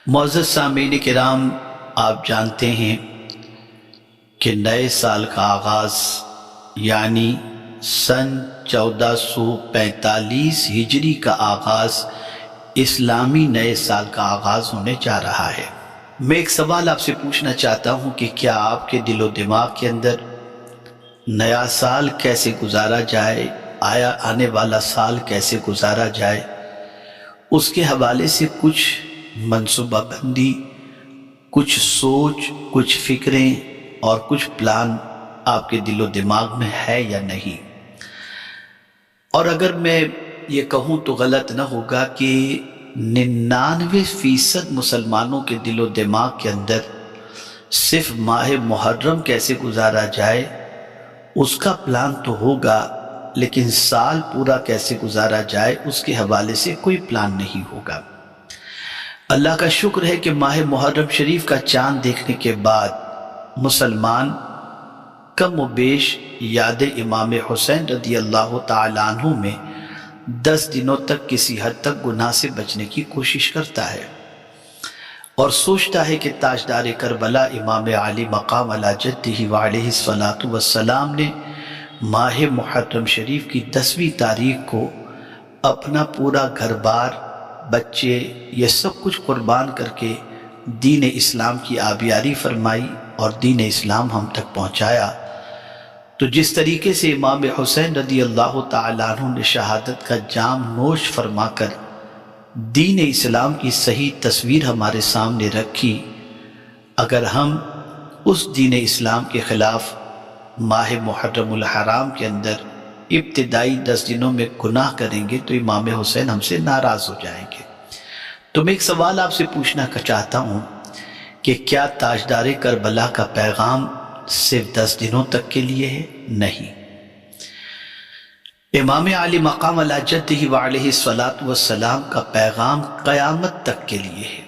معزز سامعین کرام، آپ جانتے ہیں کہ نئے سال کا آغاز یعنی سن 1445 ہجری کا آغاز اسلامی نئے سال کا آغاز ہونے جا رہا ہے۔ میں ایک سوال آپ سے پوچھنا چاہتا ہوں کہ کیا آپ کے دل و دماغ کے اندر نیا سال کیسے گزارا جائے، آنے والا سال کیسے گزارا جائے، اس کے حوالے سے کچھ منصوبہ بندی، کچھ سوچ، کچھ فکریں اور کچھ پلان آپ کے دل و دماغ میں ہے یا نہیں؟ اور اگر میں یہ کہوں تو غلط نہ ہوگا کہ 99% مسلمانوں کے دل و دماغ کے اندر صرف ماہ محرم کیسے گزارا جائے اس کا پلان تو ہوگا، لیکن سال پورا کیسے گزارا جائے اس کے حوالے سے کوئی پلان نہیں ہوگا۔ اللہ کا شکر ہے کہ ماہ محرم شریف کا چاند دیکھنے کے بعد مسلمان کم و بیش یاد امام حسین رضی اللہ تعالیٰ عنہ میں 10 دنوں تک کسی حد تک گناہ سے بچنے کی کوشش کرتا ہے اور سوچتا ہے کہ تاجدار کربلا امام علی مقام علی جدہ وعلیہ الصلاۃ والسلام نے ماہ محرم شریف کی 10ویں تاریخ کو اپنا پورا گھر بار، بچے، یہ سب کچھ قربان کر کے دین اسلام کی آبیاری فرمائی اور دین اسلام ہم تک پہنچایا۔ تو جس طریقے سے امام حسین رضی اللہ تعالیٰ عنہ نے شہادت کا جام نوش فرما کر دین اسلام کی صحیح تصویر ہمارے سامنے رکھی، اگر ہم اس دین اسلام کے خلاف ماہ محرم الحرام کے اندر ابتدائی 10 دنوں میں گناہ کریں گے تو امام حسین ہم سے ناراض ہو جائیں گے۔ تو میں ایک سوال آپ سے پوچھنا چاہتا ہوں کہ کیا تاجدار کربلا کا پیغام صرف 10 دنوں تک کے لیے ہے؟ نہیں، امام علی مقام علی جدہ وعلیہ الصلاۃ والسلام کا پیغام قیامت تک کے لیے ہے،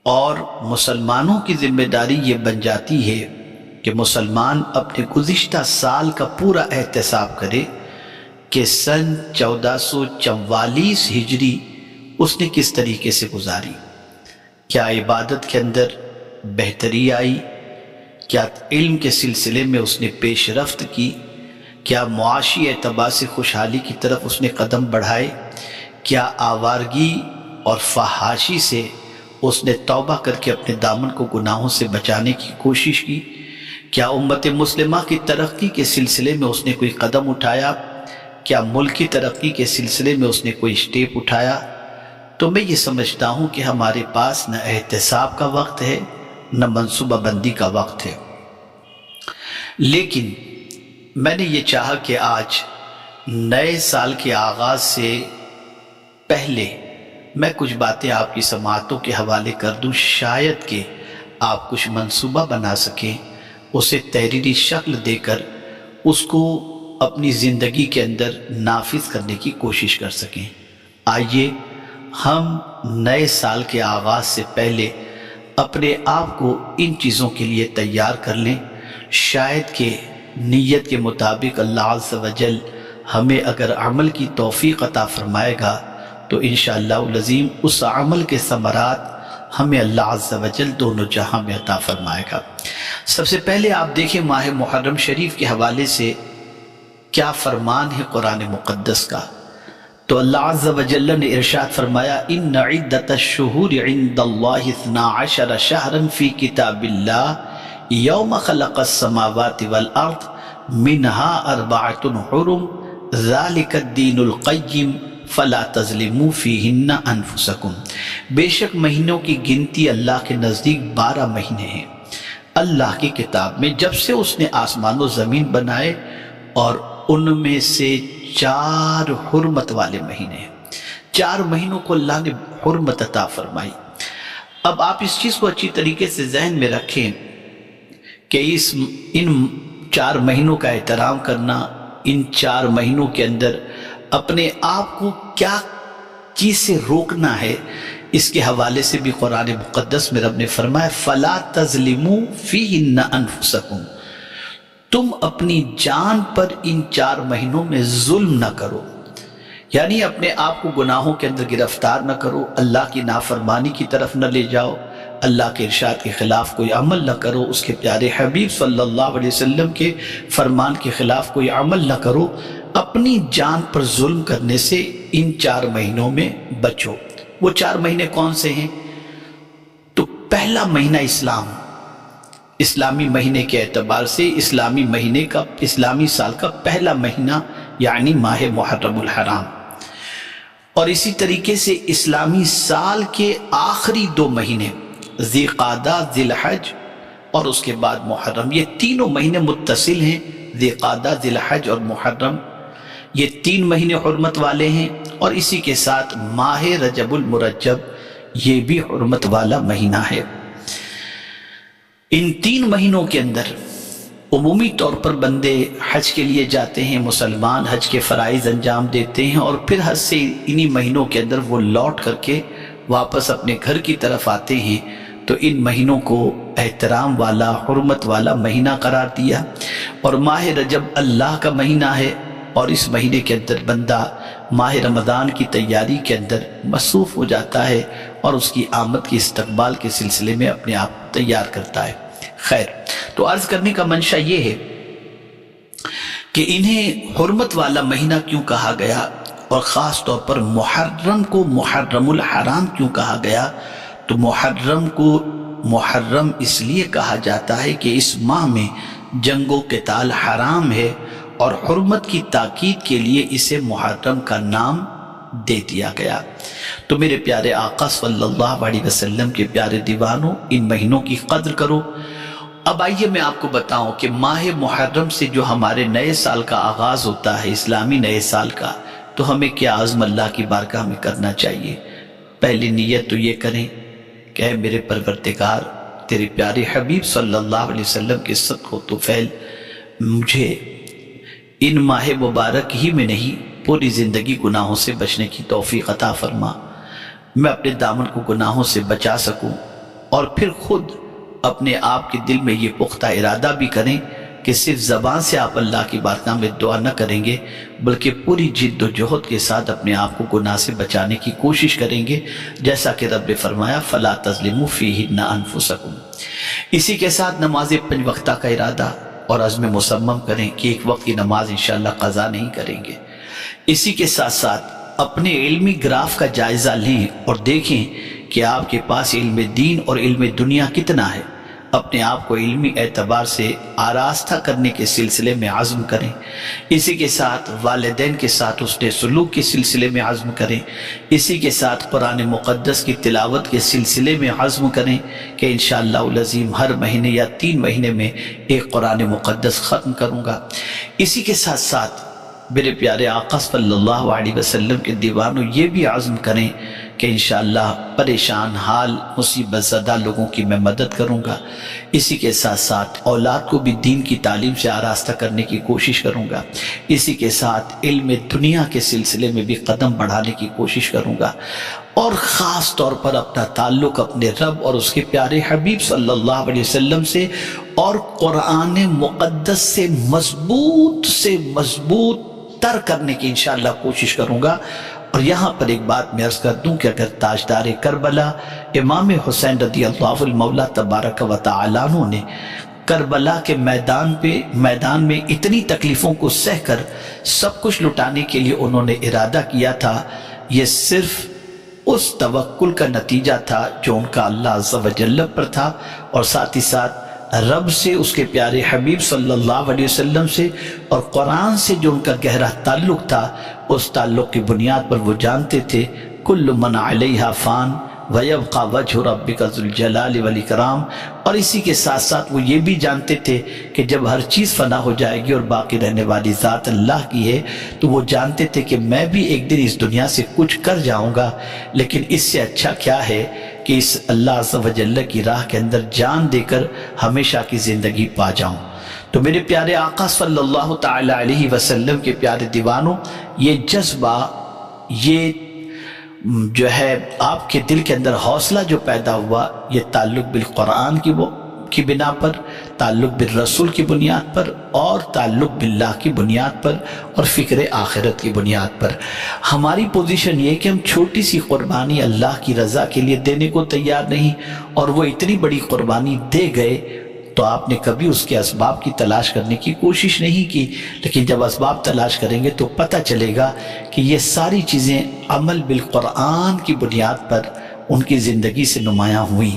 اور مسلمانوں کی ذمہ داری یہ بن جاتی ہے کہ مسلمان اپنے گزشتہ سال کا پورا احتساب کرے کہ سن 1444 ہجری اس نے کس طریقے سے گزاری، کیا عبادت کے اندر بہتری آئی، کیا علم کے سلسلے میں اس نے پیش رفت کی، کیا معاشی اعتبار سے خوشحالی کی طرف اس نے قدم بڑھائے، کیا آوارگی اور فحاشی سے اس نے توبہ کر کے اپنے دامن کو گناہوں سے بچانے کی کوشش کی، کیا امت مسلمہ کی ترقی کے سلسلے میں اس نے کوئی قدم اٹھایا، کیا ملکی ترقی کے سلسلے میں اس نے کوئی سٹیپ اٹھایا؟ تو میں یہ سمجھتا ہوں کہ ہمارے پاس نہ احتساب کا وقت ہے نہ منصوبہ بندی کا وقت ہے، لیکن میں نے یہ چاہا کہ آج نئے سال کے آغاز سے پہلے میں کچھ باتیں آپ کی سماعتوں کے حوالے کر دوں، شاید کہ آپ کچھ منصوبہ بنا سکیں، اسے تحریری شکل دے کر اس کو اپنی زندگی کے اندر نافذ کرنے کی کوشش کر سکیں۔ آئیے ہم نئے سال کے آغاز سے پہلے اپنے آپ کو ان چیزوں کے لیے تیار کر لیں، شاید کہ نیت کے مطابق اللہ عز و جل ہمیں اگر عمل کی توفیق عطا فرمائے گا تو انشاءاللہ العظیم اس عمل کے ثمرات ہمیں اللہ عز و جل دونوں جہاں میں عطا فرمائے گا۔ سب سے پہلے آپ دیکھیں ماہ محرم شریف کے حوالے سے کیا فرمان ہے قرآن مقدس کا۔ تو اللہ عز و جل نے ارشاد فرمایا، ان عدت الشہور عند اللہ 12 شہرا فی کتاب اللہ یوم خلق السماوات والارض منها 4 حرم ذالک الدین القیم فلا تظلموا فیہن انفسکم۔ بے شک مہینوں کی گنتی اللہ کے نزدیک 12 مہینے ہیں اللہ کی کتاب میں، جب سے اس نے آسمان و زمین بنائے، اور ان میں سے 4 حرمت والے مہینے ہیں، 4 مہینوں کو اللہ نے حرمت عطا فرمائی۔ اب آپ اس چیز کو اچھی طریقے سے ذہن میں رکھیں کہ ان 4 مہینوں کا احترام کرنا، ان 4 مہینوں کے اندر اپنے آپ کو کیا چیز سے روکنا ہے، اس کے حوالے سے بھی قرآن مقدس میں رب نے فرمایا فَلَا تَظْلِمُوا فِيهِنَّ أَنفُسَكُمْ، تم اپنی جان پر ان 4 مہینوں میں ظلم نہ کرو۔ یعنی اپنے آپ کو گناہوں کے اندر گرفتار نہ کرو، اللہ کی نافرمانی کی طرف نہ لے جاؤ، اللہ کے ارشاد کے خلاف کوئی عمل نہ کرو، اس کے پیارے حبیب صلی اللہ علیہ وسلم کے فرمان کے خلاف کوئی عمل نہ کرو، اپنی جان پر ظلم کرنے سے ان 4 مہینوں میں بچو۔ وہ 4 مہینے کون سے ہیں؟ تو پہلا مہینہ اسلامی مہینے کے اعتبار سے اسلامی سال کا پہلا مہینہ یعنی ماہ محرم الحرام، اور اسی طریقے سے اسلامی سال کے آخری 2 مہینے ذی قعدہ، ذی الحج اور اس کے بعد محرم، یہ تینوں مہینے متصل ہیں۔ ذی قعدہ، ذی الحج اور محرم، یہ 3 مہینے حرمت والے ہیں، اور اسی کے ساتھ ماہ رجب المرجب، یہ بھی حرمت والا مہینہ ہے۔ ان 3 مہینوں کے اندر عمومی طور پر بندے حج کے لیے جاتے ہیں، مسلمان حج کے فرائض انجام دیتے ہیں، اور پھر حج سے انہی مہینوں کے اندر وہ لوٹ کر کے واپس اپنے گھر کی طرف آتے ہیں۔ تو ان مہینوں کو احترام والا، حرمت والا مہینہ قرار دیا، اور ماہ رجب اللہ کا مہینہ ہے، اور اس مہینے کے اندر بندہ ماہ رمضان کی تیاری کے اندر مصروف ہو جاتا ہے، اور اس کی آمد کے استقبال کے سلسلے میں اپنے آپ تیار کرتا ہے۔ خیر، تو عرض کرنے کا منشا یہ ہے کہ انہیں حرمت والا مہینہ کیوں کہا گیا، اور خاص طور پر محرم کو محرم الحرام کیوں کہا گیا؟ تو محرم کو محرم اس لیے کہا جاتا ہے کہ اس ماہ میں جنگ و قتال حرام ہے، اور حرمت کی تاکید کے لیے اسے محرم کا نام دے دیا گیا۔ تو میرے پیارے آقا صلی اللہ علیہ وسلم کے پیارے دیوانوں، ان مہینوں کی قدر کرو۔ اب آئیے میں آپ کو بتاؤں کہ ماہ محرم سے جو ہمارے نئے سال کا آغاز ہوتا ہے، اسلامی نئے سال کا، تو ہمیں کیا عزم اللہ کی بارگاہ میں کرنا چاہیے؟ پہلی نیت تو یہ کریں کہ اے میرے پروردگار، تیرے پیارے حبیب صلی اللہ علیہ وسلم کے صدق و طفیل، مجھے ان ماہ مبارک ہی میں نہیں، پوری زندگی گناہوں سے بچنے کی توفیق عطا فرما، میں اپنے دامن کو گناہوں سے بچا سکوں، اور پھر خود اپنے آپ کے دل میں یہ پختہ ارادہ بھی کریں کہ صرف زبان سے آپ اللہ کی بارگاہ میں دعا نہ کریں گے، بلکہ پوری جد و جہد کے ساتھ اپنے آپ کو گناہ سے بچانے کی کوشش کریں گے، جیسا کہ رب نے فرمایا فَلَا تَظْلِمُوا فِيهِنَّ أَنفُسَكُمْ۔ اسی کے ساتھ نماز 5 وقتہ کا ارادہ اور عزم مصمم کریں کہ 1 وقت کی نماز انشاءاللہ قضا نہیں کریں گے۔ اسی کے ساتھ ساتھ اپنے علمی گراف کا جائزہ لیں اور دیکھیں کہ آپ کے پاس علم دین اور علم دنیا کتنا ہے۔ اپنے آپ کو علمی اعتبار سے آراستہ کرنے کے سلسلے میں عزم کریں۔ اسی کے ساتھ والدین کے ساتھ حسن سلوک کے سلسلے میں عزم کریں۔ اسی کے ساتھ قرآن مقدس کی تلاوت کے سلسلے میں عزم کریں کہ انشاءاللہ العظیم ہر مہینے یا 3 مہینے میں ایک قرآن مقدس ختم کروں گا۔ اسی کے ساتھ ساتھ میرے پیارے آقا صلی اللہ علیہ وسلم کے دیوانوں، یہ بھی عزم کریں کہ انشاءاللہ پریشان حال، مصیبت زدہ لوگوں کی میں مدد کروں گا۔ اسی کے ساتھ ساتھ اولاد کو بھی دین کی تعلیم سے آراستہ کرنے کی کوشش کروں گا۔ اسی کے ساتھ علم دنیا کے سلسلے میں بھی قدم بڑھانے کی کوشش کروں گا، اور خاص طور پر اپنا تعلق اپنے رب اور اس کے پیارے حبیب صلی اللہ علیہ وسلم سے اور قرآن مقدس سے مضبوط تر کرنے کی انشاءاللہ کوشش کروں گا۔ اور یہاں پر ایک بات میں عرض کر دوں کہ اگر تاجدار کربلا امام حسین رضی اللہ المولا تبارک و تعالیٰ عنہ نے کربلا کے میدان میں اتنی تکلیفوں کو سہ کر سب کچھ لٹانے کے لیے انہوں نے ارادہ کیا تھا، یہ صرف اس توکل کا نتیجہ تھا جو ان کا اللہ عز و جل پر تھا، اور ساتھ ہی ساتھ رب سے، اس کے پیارے حبیب صلی اللہ علیہ وسلم سے اور قرآن سے جو ان کا گہرا تعلق تھا، اس تعلق کی بنیاد پر وہ جانتے تھے کل من علیہا فان وَيَبْقَى وَجْهُ رَبِّكَ ذُو الْجَلَالِ وَالْإِكْرَامِ، اور اسی کے ساتھ ساتھ وہ یہ بھی جانتے تھے کہ جب ہر چیز فنا ہو جائے گی اور باقی رہنے والی ذات اللہ کی ہے، تو وہ جانتے تھے کہ میں بھی ایک دن اس دنیا سے کچھ کر جاؤں گا، لیکن اس سے اچھا کیا ہے کہ اس اللہ عز و جل کی راہ کے اندر جان دے کر ہمیشہ کی زندگی پا جاؤں۔ تو میرے پیارے آقا صلی اللہ تعالی علیہ وسلم کے پیارے دیوانوں، یہ جذبہ، یہ جو ہے آپ کے دل کے اندر حوصلہ جو پیدا ہوا، یہ تعلق بالقرآن کی وہ کی بنا پر، تعلق بالرسول کی بنیاد پر، اور تعلق باللہ کی بنیاد پر، اور فکر آخرت کی بنیاد پر۔ ہماری پوزیشن یہ کہ ہم چھوٹی سی قربانی اللہ کی رضا کے لیے دینے کو تیار نہیں، اور وہ اتنی بڑی قربانی دے گئے تو آپ نے کبھی اس کے اسباب کی تلاش کرنے کی کوشش نہیں کی، لیکن جب اسباب تلاش کریں گے تو پتہ چلے گا کہ یہ ساری چیزیں عمل بالقرآن کی بنیاد پر ان کی زندگی سے نمایاں ہوئی۔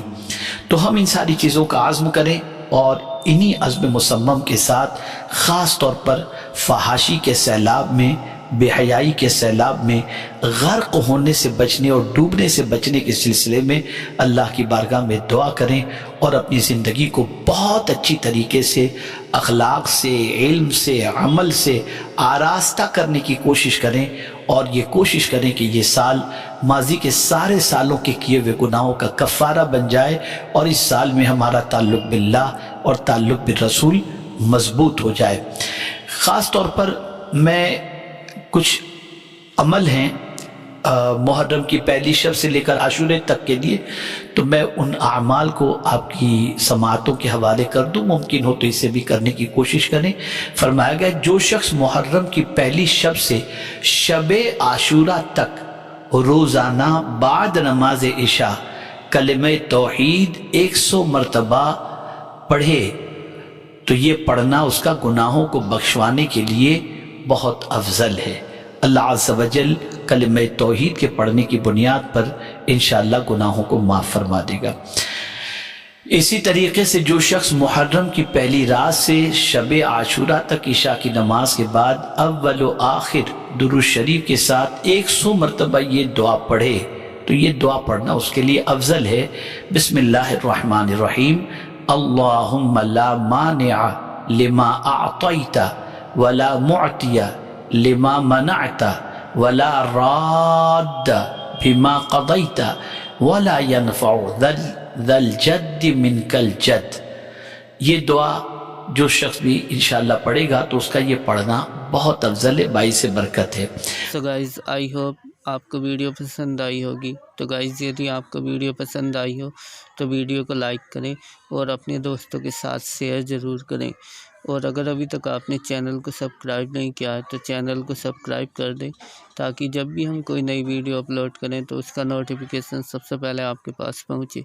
تو ہم ان ساری چیزوں کا عزم کریں، اور انہی عزم مصمم کے ساتھ خاص طور پر فحاشی کے سیلاب میں، بے حیائی کے سیلاب میں غرق ہونے سے بچنے اور ڈوبنے سے بچنے کے سلسلے میں اللہ کی بارگاہ میں دعا کریں، اور اپنی زندگی کو بہت اچھی طریقے سے اخلاق سے، علم سے، عمل سے آراستہ کرنے کی کوشش کریں، اور یہ کوشش کریں کہ یہ سال ماضی کے سارے سالوں کے کیے ہوئے گناہوں کا کفارہ بن جائے، اور اس سال میں ہمارا تعلق باللہ اور تعلق بالرسول مضبوط ہو جائے۔ خاص طور پر میں کچھ عمل ہیں محرم کی پہلی شب سے لے کر عاشورے تک کے لیے، تو میں ان اعمال کو آپ کی سماعتوں کے حوالے کر دوں، ممکن ہو تو اسے بھی کرنے کی کوشش کریں۔ فرمایا گیا جو شخص محرم کی پہلی شب سے شب عاشورہ تک روزانہ بعد نماز عشاء کلمہ توحید 100 مرتبہ پڑھے تو یہ پڑھنا اس کا گناہوں کو بخشوانے کے لیے بہت افضل ہے۔ اللہ عز و جل کلمہ توحید کے پڑھنے کی بنیاد پر انشاءاللہ گناہوں کو معاف فرما دے گا۔ اسی طریقے سے جو شخص محرم کی پہلی رات سے شب عاشورہ تک عشاء کی نماز کے بعد اول و آخر درود شریف کے ساتھ 100 مرتبہ یہ دعا پڑھے تو یہ دعا پڑھنا اس کے لیے افضل ہے۔ بسم اللہ الرحمن الرحیم، اللہم لا مانع لما اعطیت ولا معطی لما منعت ولا راد بما قضیت ولا ينفع ذا الجد منک الجد۔ یہ دعا جو شخص بھی انشاءاللہ پڑھے گا تو اس کا یہ پڑھنا بہت افضل ہے، باعث برکت ہے۔ تو گائز آئی ہوپ آپ کو ویڈیو پسند آئی ہوگی۔ تو گائز یدی آپ کو ویڈیو پسند آئی ہو تو ویڈیو کو لائک کریں اور اپنے دوستوں کے ساتھ شیئر ضرور کریں، اور اگر ابھی تک آپ نے چینل کو سبسکرائب نہیں کیا ہے تو چینل کو سبسکرائب کر دیں، تاکہ جب بھی ہم کوئی نئی ویڈیو اپلوڈ کریں تو اس کا نوٹیفیکیشن سب سے پہلے آپ کے پاس پہنچے۔